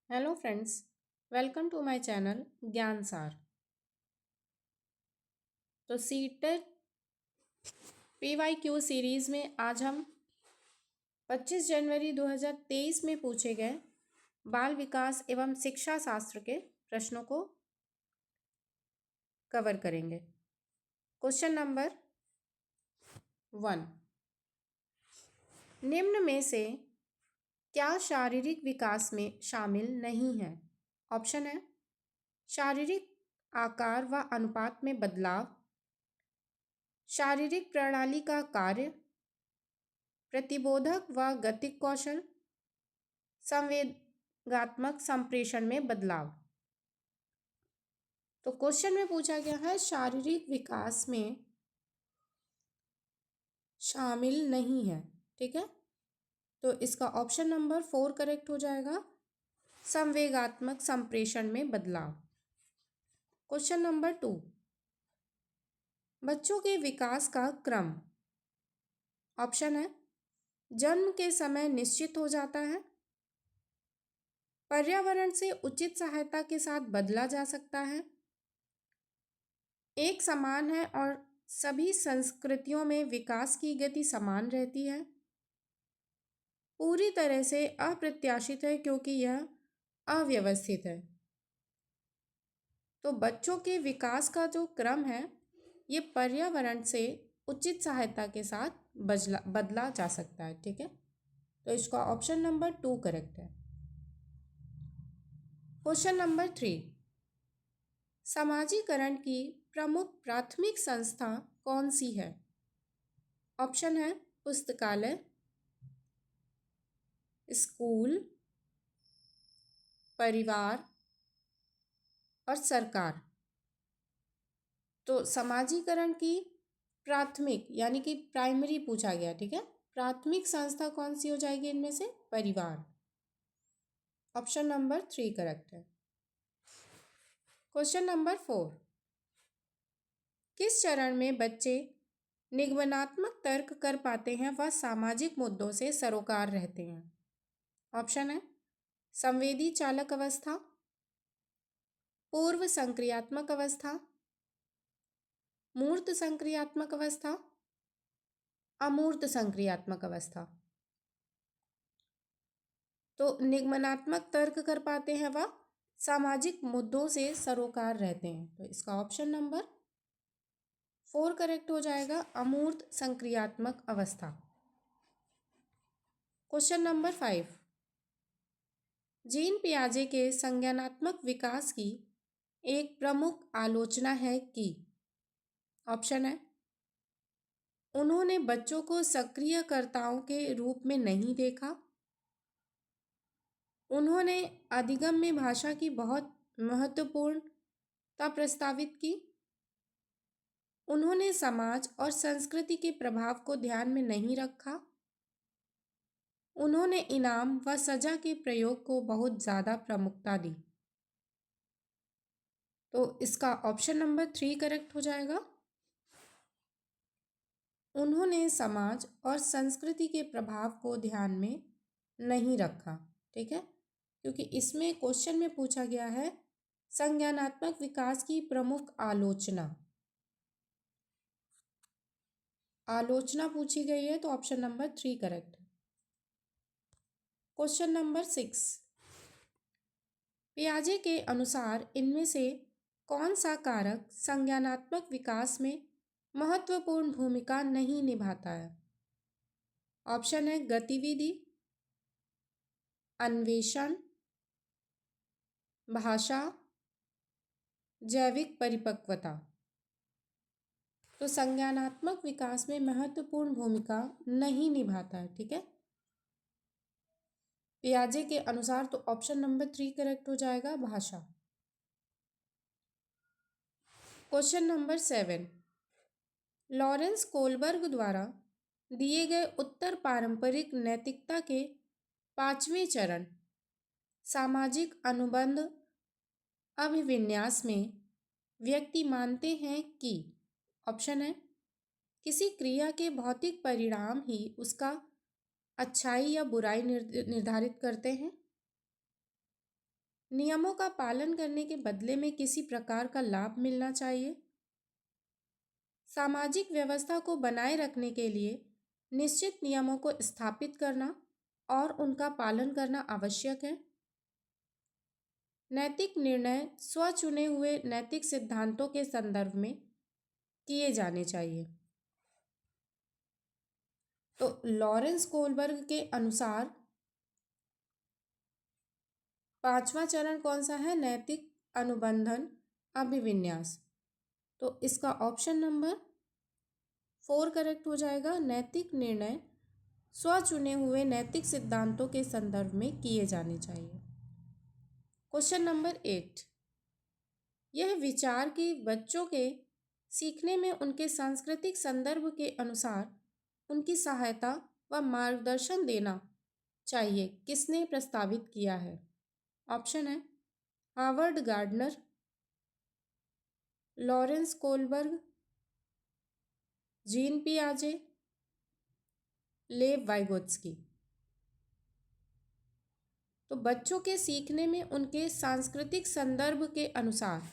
Hello friends, welcome to my channel Gyan Saar. तो CTET PYQ series में आज हम 25 जनवरी 2023 में पूछे गए बाल विकास एवं शिक्षा शास्त्र के प्रश्नों को कवर करेंगे। क्वेश्चन नंबर 1, निम्न में से क्या शारीरिक विकास में शामिल नहीं है? ऑप्शन है शारीरिक आकार व अनुपात में बदलाव, शारीरिक प्रणाली का कार्य, प्रतिबोधक व गतिक कौशल, संवेगात्मक संप्रेषण में बदलाव। तो क्वेश्चन में पूछा गया है शारीरिक विकास में शामिल नहीं है। ठीक है, तो इसका ऑप्शन नंबर 4 करेक्ट हो जाएगा, संवेगात्मक संप्रेषण में बदलाव। क्वेश्चन नंबर 2, बच्चों के विकास का क्रम। ऑप्शन है जन्म के समय निश्चित हो जाता है, पर्यावरण से उचित सहायता के साथ बदला जा सकता है, एक समान है और सभी संस्कृतियों में विकास की गति समान रहती है, पूरी तरह से अप्रत्याशित है क्योंकि यह अव्यवस्थित है। तो बच्चों के विकास का जो क्रम है ये पर्यावरण से उचित सहायता के साथ बदला जा सकता है। ठीक है, तो इसका ऑप्शन नंबर 2 करेक्ट है। क्वेश्चन नंबर 3, समाजीकरण की प्रमुख प्राथमिक संस्था कौन सी है? ऑप्शन है पुस्तकालय, स्कूल, परिवार और सरकार। तो समाजीकरण की प्राथमिक यानी कि प्राइमरी पूछा गया। ठीक है, प्राथमिक संस्था कौन सी हो जाएगी इनमें से? परिवार। ऑप्शन नंबर 3 करेक्ट है। क्वेश्चन नंबर 4, किस चरण में बच्चे निगमनात्मक तर्क कर पाते हैं व सामाजिक मुद्दों से सरोकार रहते हैं? ऑप्शन है संवेदी चालक अवस्था, पूर्व संक्रियात्मक अवस्था, मूर्त संक्रियात्मक अवस्था, अमूर्त संक्रियात्मक अवस्था। तो निगमनात्मक तर्क कर पाते हैं व सामाजिक मुद्दों से सरोकार रहते हैं, तो इसका ऑप्शन नंबर 4 करेक्ट हो जाएगा, अमूर्त संक्रियात्मक अवस्था। क्वेश्चन नंबर 5, जीन पियाजे के संज्ञानात्मक विकास की एक प्रमुख आलोचना है कि। ऑप्शन है उन्होंने बच्चों को सक्रियकर्ताओं के रूप में नहीं देखा, उन्होंने अधिगम्य भाषा की बहुत महत्वपूर्णता प्रस्तावित की, उन्होंने समाज और संस्कृति के प्रभाव को ध्यान में नहीं रखा, उन्होंने इनाम व सजा के प्रयोग को बहुत ज़्यादा प्रमुखता दी। तो इसका ऑप्शन नंबर 3 करेक्ट हो जाएगा, उन्होंने समाज और संस्कृति के प्रभाव को ध्यान में नहीं रखा। ठीक है, क्योंकि इसमें क्वेश्चन में पूछा गया है संज्ञानात्मक विकास की प्रमुख आलोचना पूछी गई है, तो ऑप्शन नंबर 3 करेक्ट है। क्वेश्चन नंबर 6, पियाजे के अनुसार इनमें से कौन सा कारक संज्ञानात्मक विकास में महत्वपूर्ण भूमिका नहीं निभाता है? ऑप्शन है गतिविधि, अन्वेषण, भाषा, जैविक परिपक्वता। तो संज्ञानात्मक विकास में महत्वपूर्ण भूमिका नहीं निभाता है। ठीक है, पियाजे के अनुसार तो ऑप्शन नंबर 3 करेक्ट हो जाएगा, भाषा। क्वेश्चन नंबर 7, लॉरेंस कोलबर्ग द्वारा दिए गए उत्तर पारंपरिक नैतिकता के 5वें चरण सामाजिक अनुबंध अभिविन्यास में व्यक्ति मानते हैं कि। ऑप्शन है किसी क्रिया के भौतिक परिणाम ही उसका अच्छाई या बुराई निर्धारित करते हैं, नियमों का पालन करने के बदले में किसी प्रकार का लाभ मिलना चाहिए। सामाजिक व्यवस्था को बनाए रखने के लिए निश्चित नियमों को स्थापित करना और उनका पालन करना आवश्यक है। नैतिक निर्णय स्वचुने हुए नैतिक सिद्धांतों के संदर्भ में किए जाने चाहिए। तो लॉरेंस कोलबर्ग के अनुसार पांचवा चरण कौन सा है? नैतिक अनुबंधन अभिविन्यास। तो इसका ऑप्शन नंबर 4 करेक्ट हो जाएगा। नैतिक निर्णय स्वचुने हुए नैतिक सिद्धांतों के संदर्भ में किए जाने चाहिए। क्वेश्चन नंबर 8, यह विचार कि बच्चों के सीखने में उनके सांस्कृतिक संदर्भ के अनुसार उनकी सहायता व मार्गदर्शन देना चाहिए, किसने प्रस्तावित किया है? ऑप्शन है Howard Gardner, Lawrence Kohlberg, Jean पियाजे, लेव वाइगोत्स्की। तो बच्चों के सीखने में उनके सांस्कृतिक संदर्भ के अनुसार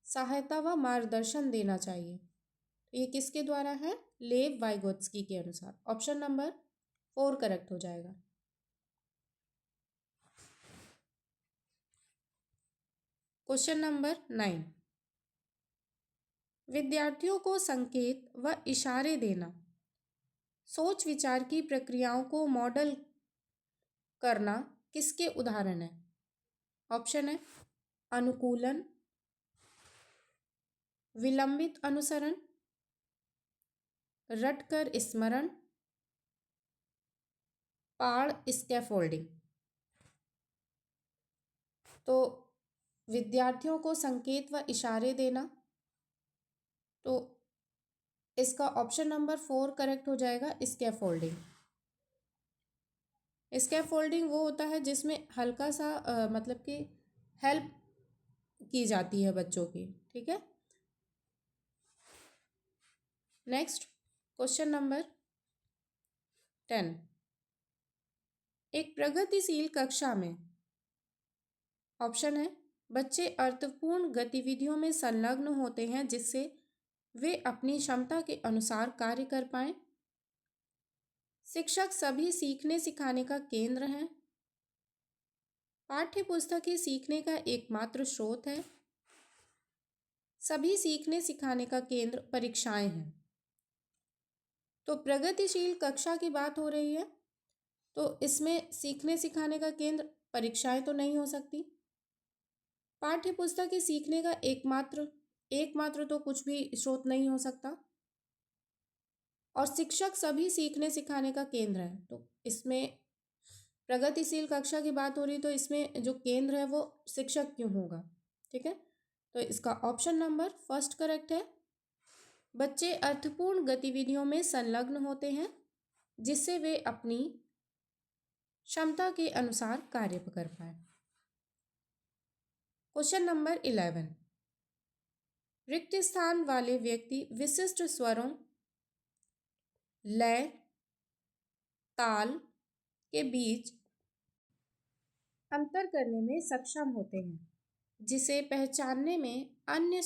सहायता व मार्गदर्शन देना चाहिए, तो ये किसके द्वारा है? लेव वाइगोत्स्की के अनुसार। ऑप्शन नंबर 4 करेक्ट हो जाएगा। क्वेश्चन नंबर 9, विद्यार्थियों को संकेत व इशारे देना, सोच विचार की प्रक्रियाओं को मॉडल करना किसके उदाहरण है? ऑप्शन है अनुकूलन, विलंबित अनुसरण, रटकर स्मरण, पाड़ स्कैफोल्डिंग। तो विद्यार्थियों को संकेत व इशारे देना, तो इसका ऑप्शन नंबर 4 करेक्ट हो जाएगा, स्कैफोल्डिंग। स्कैफोल्डिंग वो होता है जिसमें हल्का सा मतलब कि हेल्प की जाती है बच्चों की, ठीक है। नेक्स्ट क्वेश्चन नंबर 10, एक प्रगतिशील कक्षा में ऑप्शन है बच्चे अर्थपूर्ण गतिविधियों में संलग्न होते हैं जिससे वे अपनी क्षमता के अनुसार कार्य कर पाएं। शिक्षक सभी सीखने सिखाने का केंद्र है। पाठ्य पुस्तक ही सीखने का एकमात्र स्रोत है। सभी सीखने सिखाने का केंद्र परीक्षाएं हैं। तो प्रगतिशील कक्षा की बात हो रही है, तो इसमें सीखने सिखाने का केंद्र परीक्षाएं तो नहीं हो सकती। पाठ्य पुस्तक ही सीखने का एकमात्र तो कुछ भी स्रोत नहीं हो सकता। और शिक्षक सभी सीखने सिखाने का केंद्र है, तो इसमें प्रगतिशील कक्षा की बात हो रही, तो इसमें जो केंद्र है वो शिक्षक क्यों होगा? ठीक है, तो इसका ऑप्शन नंबर 1 करेक्ट है। बच्चे अर्थपूर्ण गतिविधियों में संलग्न होते हैं जिससे वे अपनी क्षमता के अनुसार कार्य कर पाए। क्वेश्चन नंबर 11, रिक्त स्थान वाले व्यक्ति विशिष्ट स्वरों, लय, ताल के बीच अंतर करने में सक्षम होते हैं जिसे पहचानने में अन्य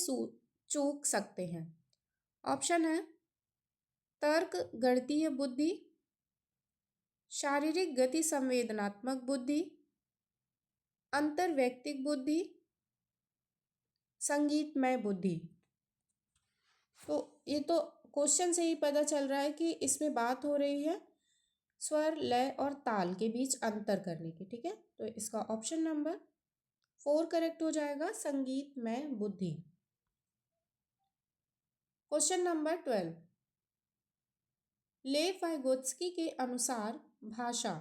चूक सकते हैं। ऑप्शन है तर्क गणितीय बुद्धि, शारीरिक गति संवेदनात्मक बुद्धि, अंतर्वैयक्तिक बुद्धि, संगीतमय बुद्धि। तो ये तो क्वेश्चन से ही पता चल रहा है कि इसमें बात हो रही है स्वर, लय और ताल के बीच अंतर करने की, ठीक है। तो इसका ऑप्शन नंबर 4 करेक्ट हो जाएगा, संगीतमय बुद्धि। क्वेश्चन नंबर 12, लेव वाइगोत्स्की के अनुसार भाषा,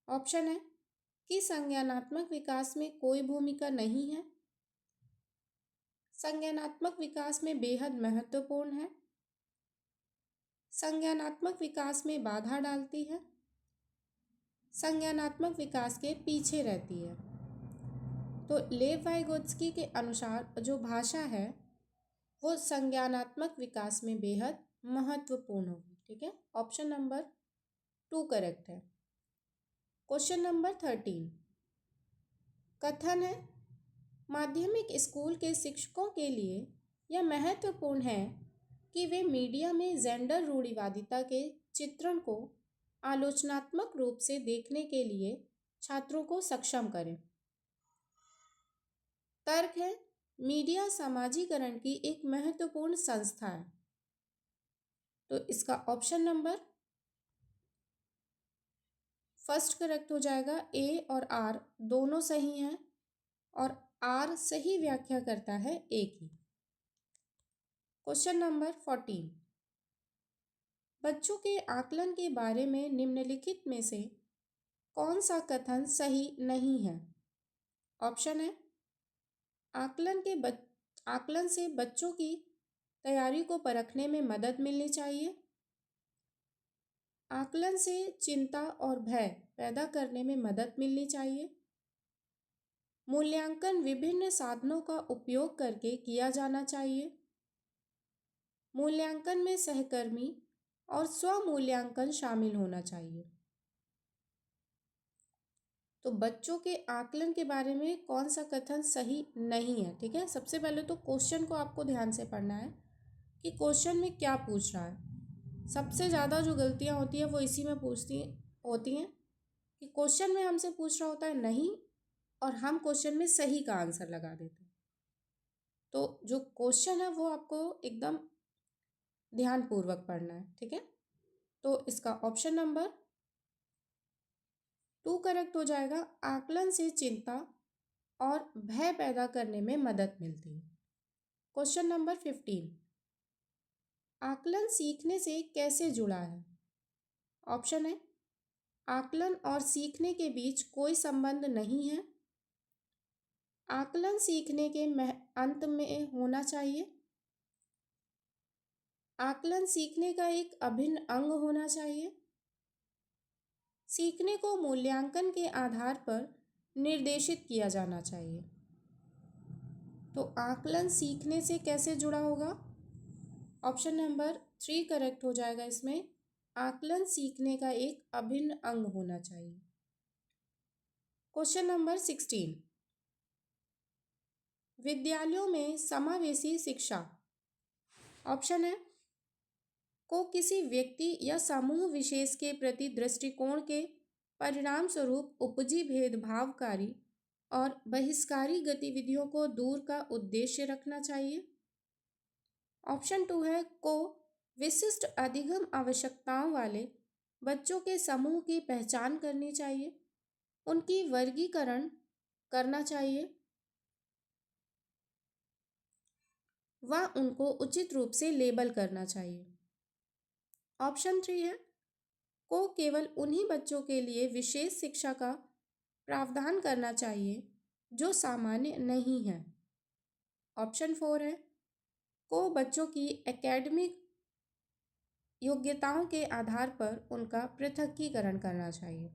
ऑप्शन है कि संज्ञानात्मक विकास में कोई भूमिका नहीं है, संज्ञानात्मक विकास में बेहद महत्वपूर्ण है, संज्ञानात्मक विकास में बाधा डालती है, संज्ञानात्मक विकास के पीछे रहती है। तो लेव वाइगोत्स्की के अनुसार जो भाषा है वो संज्ञानात्मक विकास में बेहद महत्वपूर्ण होगी, ठीक है। ऑप्शन नंबर 2 करेक्ट है। क्वेश्चन नंबर 13, कथन है, माध्यमिक स्कूल के शिक्षकों के लिए यह महत्वपूर्ण है कि वे मीडिया में जेंडर रूढ़िवादिता के चित्रण को आलोचनात्मक रूप से देखने के लिए छात्रों को सक्षम करें। तर्क है, मीडिया समाजीकरण की एक महत्वपूर्ण संस्था है। तो इसका ऑप्शन नंबर फर्स्ट करेक्ट हो जाएगा। ए और आर दोनों सही हैं और आर सही व्याख्या करता है ए की। क्वेश्चन नंबर 14, बच्चों के आकलन के बारे में निम्नलिखित में से कौन सा कथन सही नहीं है? ऑप्शन है, आकलन से बच्चों की तैयारी को परखने में मदद मिलनी चाहिए। आकलन से चिंता और भय पैदा करने में मदद मिलनी चाहिए। मूल्यांकन विभिन्न साधनों का उपयोग करके किया जाना चाहिए। मूल्यांकन में सहकर्मी और स्वमूल्यांकन शामिल होना चाहिए। तो बच्चों के आकलन के बारे में कौन सा कथन सही नहीं है? ठीक है, सबसे पहले तो क्वेश्चन को आपको ध्यान से पढ़ना है कि क्वेश्चन में क्या पूछ रहा है। सबसे ज़्यादा जो गलतियाँ होती है वो इसी में होती हैं कि क्वेश्चन में हमसे पूछ रहा होता है नहीं और हम क्वेश्चन में सही का आंसर लगा देते हैं। तो जो क्वेश्चन है वो आपको एकदम ध्यानपूर्वक पढ़ना है। ठीक है, तो इसका ऑप्शन नंबर 2 करेक्ट हो जाएगा। आकलन से चिंता और भय पैदा करने में मदद मिलती है। क्वेश्चन नंबर 15, आकलन सीखने से कैसे जुड़ा है? ऑप्शन है, आकलन और सीखने के बीच कोई संबंध नहीं है। आकलन सीखने के अंत में होना चाहिए। आकलन सीखने का एक अभिन्न अंग होना चाहिए। सीखने को मूल्यांकन के आधार पर निर्देशित किया जाना चाहिए। तो आकलन सीखने से कैसे जुड़ा होगा? ऑप्शन नंबर 3 करेक्ट हो जाएगा। इसमें आकलन सीखने का एक अभिन्न अंग होना चाहिए। क्वेश्चन नंबर 16, विद्यालयों में समावेशी शिक्षा, ऑप्शन है, को किसी व्यक्ति या समूह विशेष के प्रति दृष्टिकोण के परिणाम स्वरूप उपजी भेदभावकारी और बहिष्कारी गतिविधियों को दूर का उद्देश्य रखना चाहिए। ऑप्शन 2 है, को विशिष्ट अधिगम आवश्यकताओं वाले बच्चों के समूह की पहचान करनी चाहिए, उनकी वर्गीकरण करना चाहिए व उनको उचित रूप से लेबल करना चाहिए। ऑप्शन 3 है, को केवल उन्हीं बच्चों के लिए विशेष शिक्षा का प्रावधान करना चाहिए जो सामान्य नहीं है। ऑप्शन 4 है, को बच्चों की एकेडमिक योग्यताओं के आधार पर उनका पृथकीकरण करना चाहिए।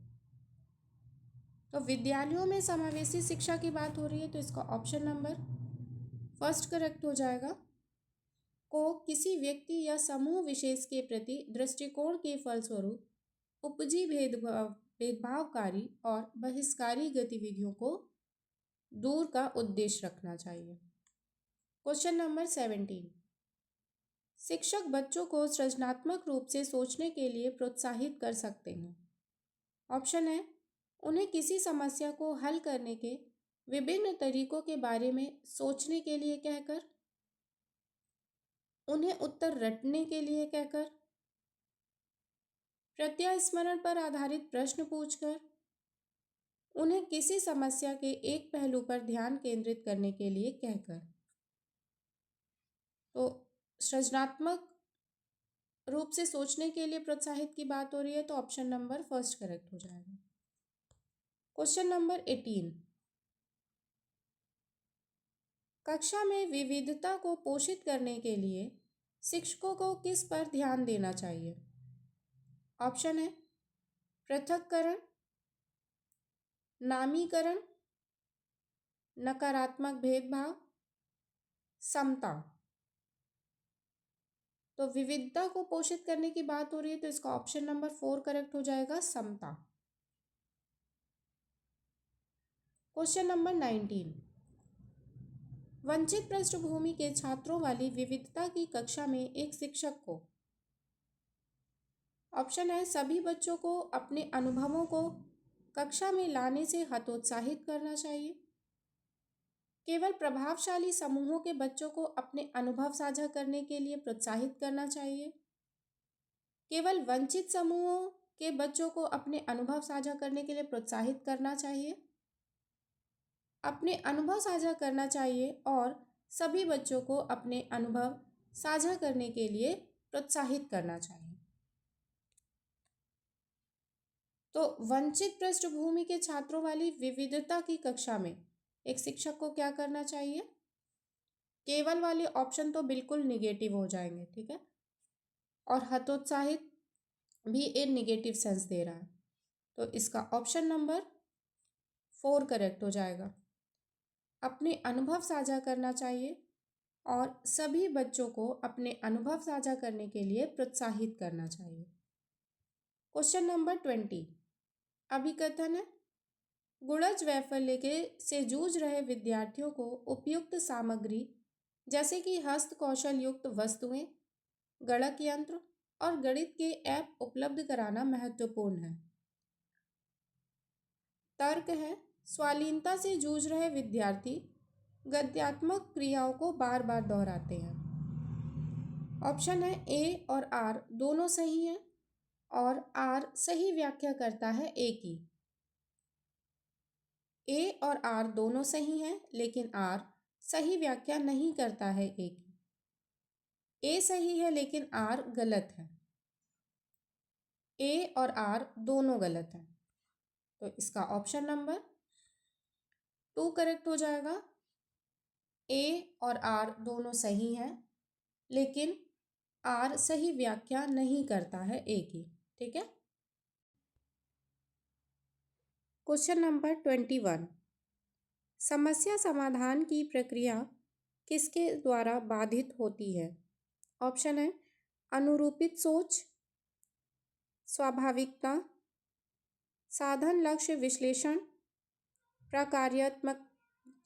तो विद्यालयों में समावेशी शिक्षा की बात हो रही है तो इसका ऑप्शन नंबर फर्स्ट करेक्ट हो जाएगा। को किसी व्यक्ति या समूह विशेष के प्रति दृष्टिकोण के फलस्वरूप उपजी भेदभावकारी और बहिष्कारी गतिविधियों को दूर का उद्देश्य रखना चाहिए। क्वेश्चन नंबर 17, शिक्षक बच्चों को सृजनात्मक रूप से सोचने के लिए प्रोत्साहित कर सकते हैं। ऑप्शन है, उन्हें किसी समस्या को हल करने के विभिन्न तरीकों के बारे में सोचने के लिए कहकर, उन्हें उत्तर रटने के लिए कहकर, प्रत्यास्मरण पर आधारित प्रश्न पूछकर, उन्हें किसी समस्या के एक पहलू पर ध्यान केंद्रित करने के लिए कहकर। तो सृजनात्मक रूप से सोचने के लिए प्रोत्साहित की बात हो रही है तो ऑप्शन नंबर फर्स्ट करेक्ट हो जाएगा। क्वेश्चन नंबर 18, कक्षा में विविधता को पोषित करने के लिए शिक्षकों को किस पर ध्यान देना चाहिए? ऑप्शन है, पृथक्करण, नामीकरण, नकारात्मक भेदभाव, समता। तो विविधता को पोषित करने की बात हो रही है तो इसका ऑप्शन नंबर 4 करेक्ट हो जाएगा, समता। क्वेश्चन नंबर 19, वंचित पृष्ठभूमि के छात्रों वाली विविधता की कक्षा में एक शिक्षक को, ऑप्शन है सभी बच्चों को अपने अनुभवों को कक्षा में लाने से हतोत्साहित करना चाहिए, केवल प्रभावशाली समूहों के बच्चों को अपने अनुभव साझा करने के लिए प्रोत्साहित करना चाहिए, केवल वंचित समूहों के बच्चों को अपने अनुभव साझा करने के लिए प्रोत्साहित करना चाहिए, अपने अनुभव साझा करना चाहिए और सभी बच्चों को अपने अनुभव साझा करने के लिए प्रोत्साहित करना चाहिए। तो वंचित पृष्ठभूमि के छात्रों वाली विविधता की कक्षा में एक शिक्षक को क्या करना चाहिए? केवल वाले ऑप्शन तो बिल्कुल निगेटिव हो जाएंगे, ठीक है, और हतोत्साहित भी एक निगेटिव सेंस दे रहा है, तो इसका ऑप्शन नंबर 4 करेक्ट हो जाएगा। अपने अनुभव साझा करना चाहिए और सभी बच्चों को अपने अनुभव साझा करने के लिए प्रोत्साहित करना चाहिए। क्वेश्चन नंबर 20, अभिकथन है, गुणज वैफल्य के से जूझ रहे विद्यार्थियों को उपयुक्त सामग्री जैसे कि हस्त कौशल युक्त वस्तुएं, गणक यंत्र और गणित के ऐप उपलब्ध कराना महत्वपूर्ण है। तर्क है, स्वालीनता से जूझ रहे विद्यार्थी गद्यात्मक क्रियाओं को बार बार दोहराते हैं। ऑप्शन है ए और आर दोनों सही हैं और आर सही व्याख्या करता है ए की। ए और आर दोनों सही हैं लेकिन आर सही व्याख्या नहीं करता है ए की। ए सही है लेकिन आर गलत है। ए और आर दोनों गलत हैं, तो इसका ऑप्शन नंबर 2 करेक्ट हो जाएगा। ए और आर दोनों सही हैं लेकिन आर सही व्याख्या नहीं करता है ए की, ठीक है। क्वेश्चन नंबर 21, समस्या समाधान की प्रक्रिया किसके द्वारा बाधित होती है? ऑप्शन है अनुरूपित सोच, स्वाभाविकता, साधन लक्ष्य विश्लेषण, प्रकार्यात्मक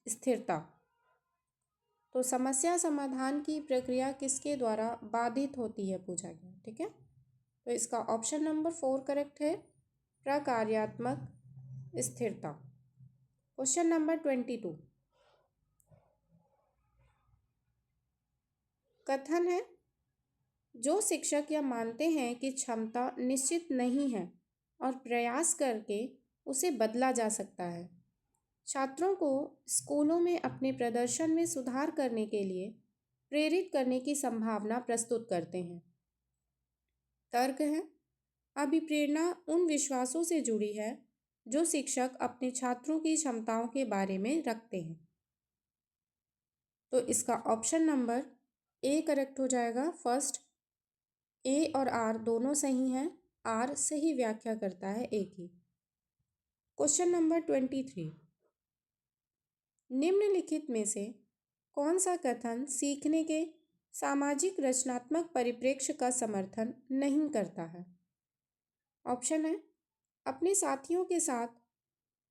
स्थिरता। तो समस्या समाधान की प्रक्रिया किसके द्वारा बाधित होती है पूछा गया, ठीक है। तो इसका ऑप्शन नंबर 4 करेक्ट है, प्रकार्यात्मक स्थिरता। क्वेश्चन नंबर 22, कथन है, जो शिक्षक यह मानते हैं कि क्षमता निश्चित नहीं है और प्रयास करके उसे बदला जा सकता है, छात्रों को स्कूलों में अपने प्रदर्शन में सुधार करने के लिए प्रेरित करने की संभावना प्रस्तुत करते हैं। तर्क है, अभिप्रेरणा उन विश्वासों से जुड़ी है जो शिक्षक अपने छात्रों की क्षमताओं के बारे में रखते हैं। तो इसका ऑप्शन नंबर ए करेक्ट हो जाएगा। फर्स्ट, ए और आर दोनों सही हैं, आर सही व्याख्या करता है ए की। क्वेश्चन नंबर 23, निम्नलिखित में से कौन सा कथन सीखने के सामाजिक रचनात्मक परिप्रेक्ष्य का समर्थन नहीं करता है? ऑप्शन है, अपने साथियों के साथ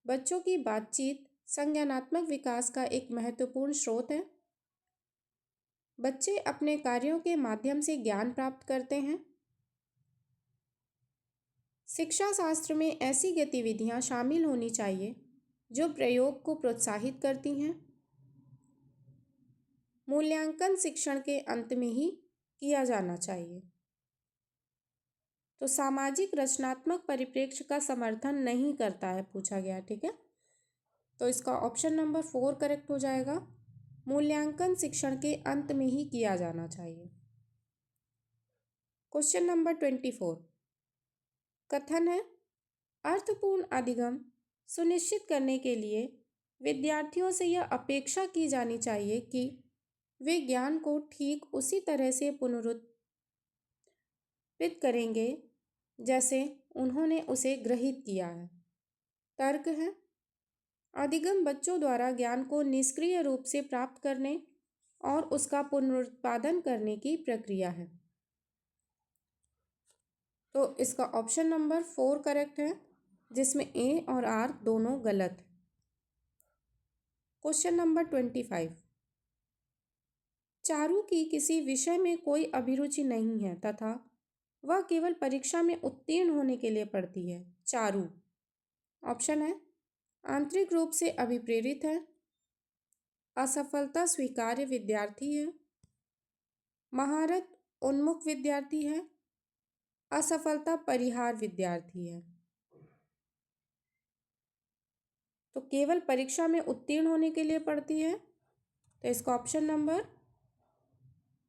बच्चों की बातचीत संज्ञानात्मक विकास का एक महत्वपूर्ण स्रोत है, बच्चे अपने कार्यों के माध्यम से ज्ञान प्राप्त करते हैं, शिक्षा शास्त्र में ऐसी गतिविधियां शामिल होनी चाहिए जो प्रयोग को प्रोत्साहित करती हैं, मूल्यांकन शिक्षण के अंत में ही किया जाना चाहिए। तो सामाजिक रचनात्मक परिप्रेक्ष्य का समर्थन नहीं करता है पूछा गया, ठीक है। तो इसका ऑप्शन नंबर 4 करेक्ट हो जाएगा, मूल्यांकन शिक्षण के अंत में ही किया जाना चाहिए। क्वेश्चन नंबर 24, कथन है, अर्थपूर्ण अधिगम सुनिश्चित करने के लिए विद्यार्थियों से यह अपेक्षा की जानी चाहिए कि वे ज्ञान को ठीक उसी तरह से पुनरुत्थित करेंगे जैसे उन्होंने उसे ग्रहित किया है। तर्क है, अधिगम बच्चों द्वारा ज्ञान को निष्क्रिय रूप से प्राप्त करने और उसका पुनरुत्पादन करने की प्रक्रिया है। तो इसका ऑप्शन नंबर 4 करेक्ट है, जिसमें ए और आर दोनों गलत है। Question number 25। चारू की किसी विषय में कोई अभिरुचि नहीं है तथा वह केवल परीक्षा में उत्तीर्ण होने के लिए पढ़ती है। चारू ऑप्शन है आंतरिक रूप से अभिप्रेरित है, असफलता स्वीकार्य विद्यार्थी है, महारत उन्मुख विद्यार्थी है, असफलता परिहार विद्यार्थी है। तो केवल परीक्षा में उत्तीर्ण होने के लिए पढ़ती है, तो इसका ऑप्शन नंबर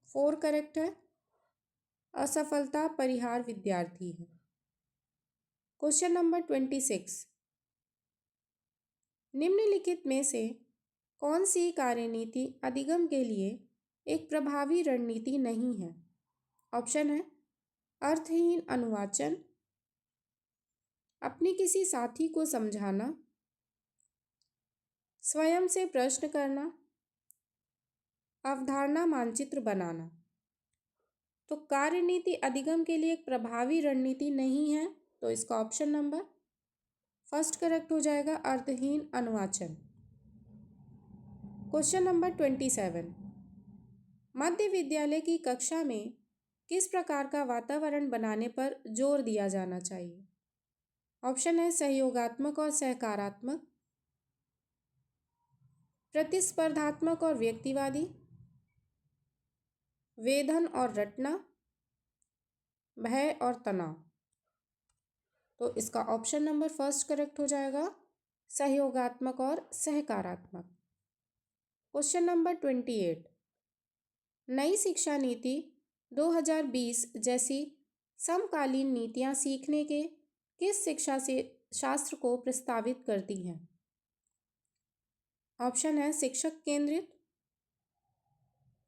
4 करेक्ट है, असफलता परिहार विद्यार्थी है। Question number 26। निम्नलिखित में से कौन सी कार्यनीति अधिगम के लिए एक प्रभावी रणनीति नहीं है? ऑप्शन है अर्थहीन अनुवाचन, अपने किसी साथी को समझाना, स्वयं से प्रश्न करना, अवधारणा मानचित्र बनाना। तो कार्यनीति अधिगम के लिए एक प्रभावी रणनीति नहीं है, तो इसका ऑप्शन नंबर फर्स्ट करेक्ट हो जाएगा, अर्थहीन अनुवाचन। Question number 27। मध्य विद्यालय की कक्षा में किस प्रकार का वातावरण बनाने पर जोर दिया जाना चाहिए? ऑप्शन है सहयोगात्मक और सहकारात्मक, प्रतिस्पर्धात्मक और व्यक्तिवादी, वेधन और रटना, भय और तनाव। तो इसका ऑप्शन नंबर फर्स्ट करेक्ट हो जाएगा, सहयोगात्मक और सहकारात्मक। Question number 28। नई शिक्षा नीति 2020 जैसी समकालीन नीतियां सीखने के किस शिक्षा से शास्त्र को प्रस्तावित करती हैं? ऑप्शन है शिक्षक केंद्रित,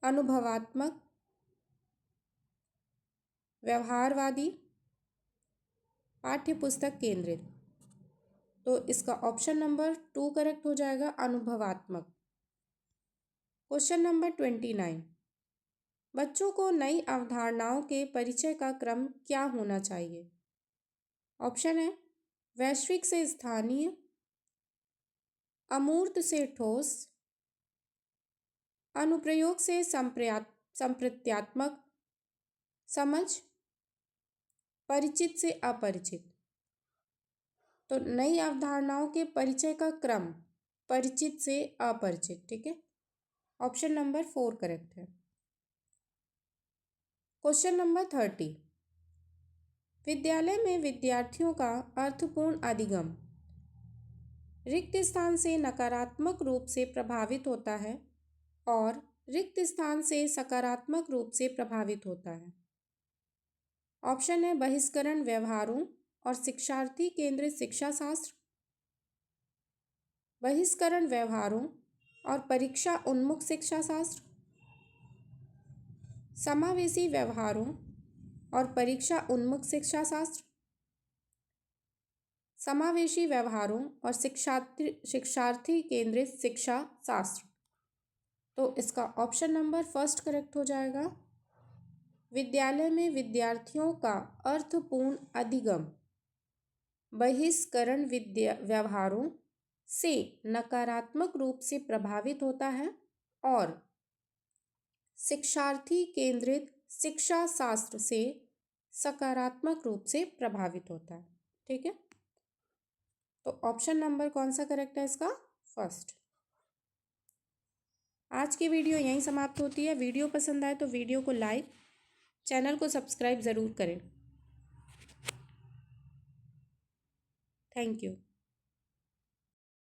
अनुभवात्मक, व्यवहारवादी, पाठ्यपुस्तक केंद्रित। तो इसका ऑप्शन नंबर 2 करेक्ट हो जाएगा, अनुभवात्मक। Question number 29। बच्चों को नई अवधारणाओं के परिचय का क्रम क्या होना चाहिए? ऑप्शन है वैश्विक से स्थानीय, अमूर्त से ठोस, अनुप्रयोग से संप्रत्यात्मक समझ, परिचित से अपरिचित। तो नई अवधारणाओं के परिचय का क्रम परिचित से अपरिचित, ठीक है। ऑप्शन नंबर 4 करेक्ट है। Question number 30। विद्यालय में विद्यार्थियों का अर्थपूर्ण अधिगम रिक्त स्थान से नकारात्मक रूप से प्रभावित होता है और रिक्त स्थान से सकारात्मक रूप से प्रभावित होता है। ऑप्शन है बहिष्करण व्यवहारों और शिक्षार्थी केंद्रित शिक्षा शास्त्र, बहिष्करण व्यवहारों और परीक्षा उन्मुख शिक्षा शास्त्र, समावेशी व्यवहारों और परीक्षा उन्मुख शिक्षा शास्त्र, समावेशी व्यवहारों और शिक्षार्थी केंद्रित शिक्षा शास्त्र। तो इसका ऑप्शन नंबर फर्स्ट करेक्ट हो जाएगा, विद्यालय में विद्यार्थियों का अर्थपूर्ण अधिगम बहिष्करण व्यवहारों से नकारात्मक रूप से प्रभावित होता है और शिक्षार्थी केंद्रित शिक्षा शास्त्र से सकारात्मक रूप से प्रभावित होता है, ठीक है। तो ऑप्शन नंबर कौन सा करेक्ट है इसका? फर्स्ट। आज की वीडियो यहीं समाप्त होती है। वीडियो पसंद आए तो वीडियो को लाइक, चैनल को सब्सक्राइब ज़रूर करें। Thank you.